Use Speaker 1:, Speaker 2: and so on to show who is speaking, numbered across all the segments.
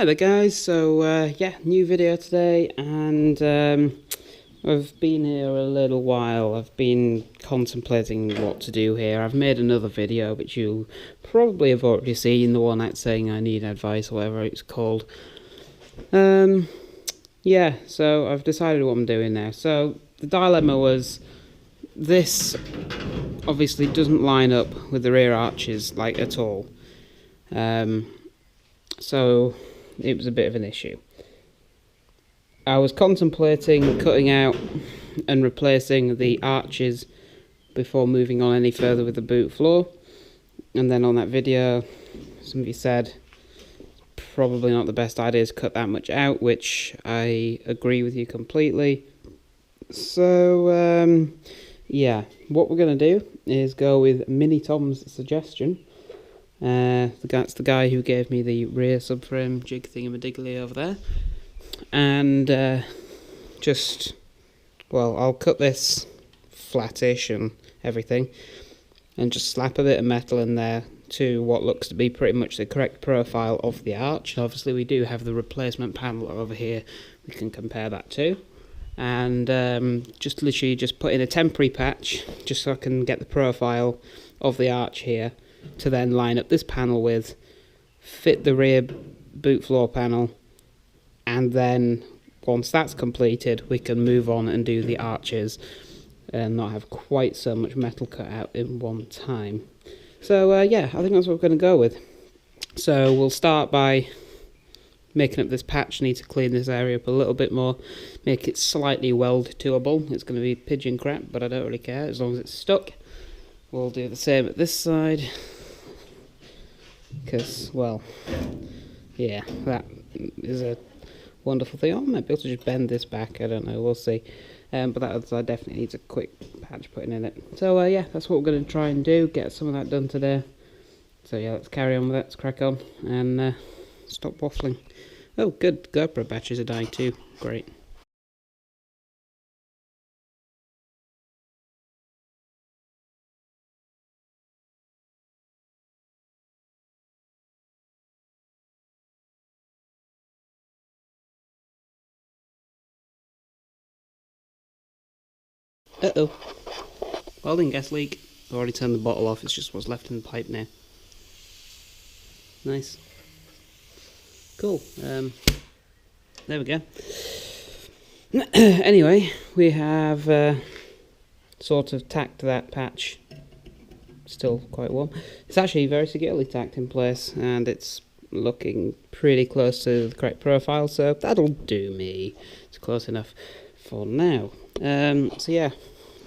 Speaker 1: Hi there guys, so yeah, new video today, and I've been here a little while. I've been contemplating what to do here. I've made another video which you'll probably have already seen, the one that's saying I need advice or whatever it's called. Yeah, so I've decided what I'm doing now. So the dilemma was, this obviously doesn't line up with the rear arches like at all. So it was a bit of an issue. I was contemplating cutting out and replacing the arches before moving on any further with the boot floor, and then on that video somebody said probably not the best idea to cut that much out, which I agree with you completely. So yeah, what we're going to do is go with Mini Tom's suggestion. That's the guy who gave me the rear subframe jig thingamadiggly over there. And I'll cut this flattish and everything, and just slap a bit of metal in there to what looks to be pretty much the correct profile of the arch. Obviously we do have the replacement panel over here we can compare that to. And just literally just put in a temporary patch just so I can get the profile of the arch here, to then line up this panel with, fit the rear boot floor panel, and then once that's completed we can move on and do the arches and not have quite so much metal cut out in one time. So yeah, I think that's what we're going to go with. So we'll start by making up this patch. Need to clean this area up a little bit more, make it slightly weld doable. It's going to be pigeon crap, but I don't really care as long as it's stuck. We'll do the same at this side, because, well, yeah, that is a wonderful thing. I might be able to just bend this back, I don't know, we'll see. But that definitely needs a quick patch putting in it. So yeah, that's what we're going to try and do, get some of that done today. So yeah, let's carry on with it, let's crack on, and stop waffling. Oh good, GoPro batteries are dying too, great. Uh-oh. Welding gas leak. I've already turned the bottle off, it's just what's left in the pipe now. Nice. Cool. There we go. Anyway, we have sort of tacked that patch. Still quite warm. It's actually very securely tacked in place, and it's looking pretty close to the correct profile, so that'll do me. It's close enough for now. So yeah,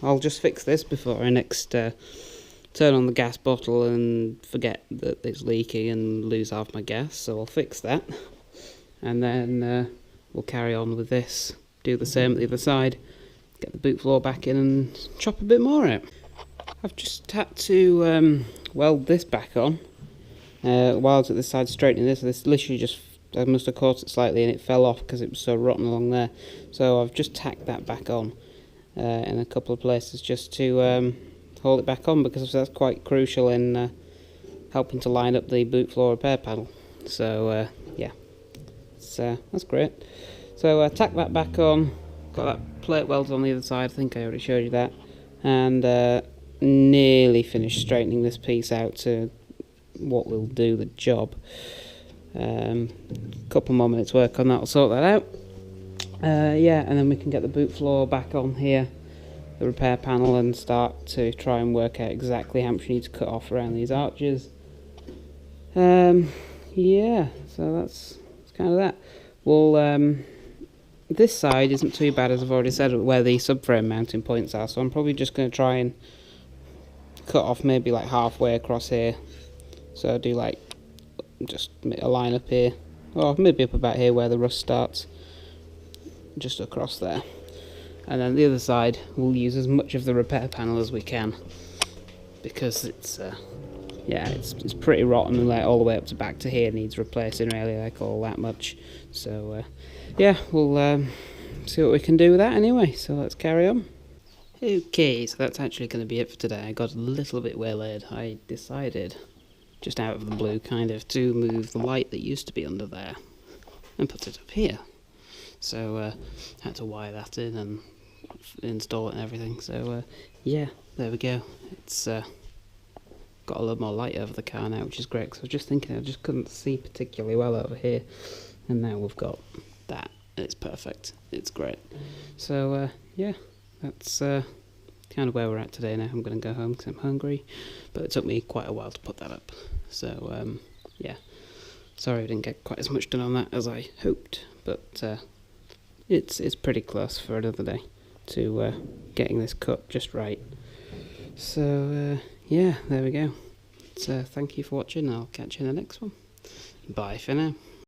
Speaker 1: I'll just fix this before I next turn on the gas bottle and forget that it's leaking and lose half my gas, so I'll fix that. And then we'll carry on with this, do the same at the other side, get the boot floor back in and chop a bit more out. I've just had to weld this back on while I was at this side straightening this. This literally just, I must have caught it slightly and it fell off because it was so rotten along there. So I've just tacked that back on in a couple of places just to hold it back on, because that's quite crucial in helping to line up the boot floor repair panel. So yeah, that's great. So tack that back on, got that plate welded on the other side, I think I already showed you that, and nearly finished straightening this piece out to what will do the job. Couple more minutes work on that will sort that out. Yeah, and then we can get the boot floor back on here, the repair panel, and start to try and work out exactly how much we need to cut off around these arches. Yeah, so that's kind of that. Well, this side isn't too bad, as I've already said, where the subframe mounting points are, so I'm probably just going to try and cut off maybe like halfway across here. So I'll do like just a line up here, or maybe up about here where the rust starts, just across there. And then the other side we'll use as much of the repair panel as we can, because it's yeah, it's pretty rotten, like all the way up to back to here needs replacing, really, like all that much. So yeah, we'll see what we can do with that anyway, so let's carry on. Okay, so that's actually going to be it for today. I got a little bit waylaid. I decided, just out of the blue kind of, to move the light that used to be under there. and put it up here. So I had to wire that in and install it and everything. So yeah, there we go. It's got a lot more light over the car now, which is great, because I was just thinking I just couldn't see particularly well over here, and now we've got that. It's perfect. It's great. So yeah, that's kind of where we're at today now. I'm going to go home because I'm hungry, but it took me quite a while to put that up. So yeah, sorry I didn't get quite as much done on that as I hoped, but it's pretty close for another day to getting this cut just right. So yeah, there we go. So thank you for watching. I'll catch you in the next one. Bye for now.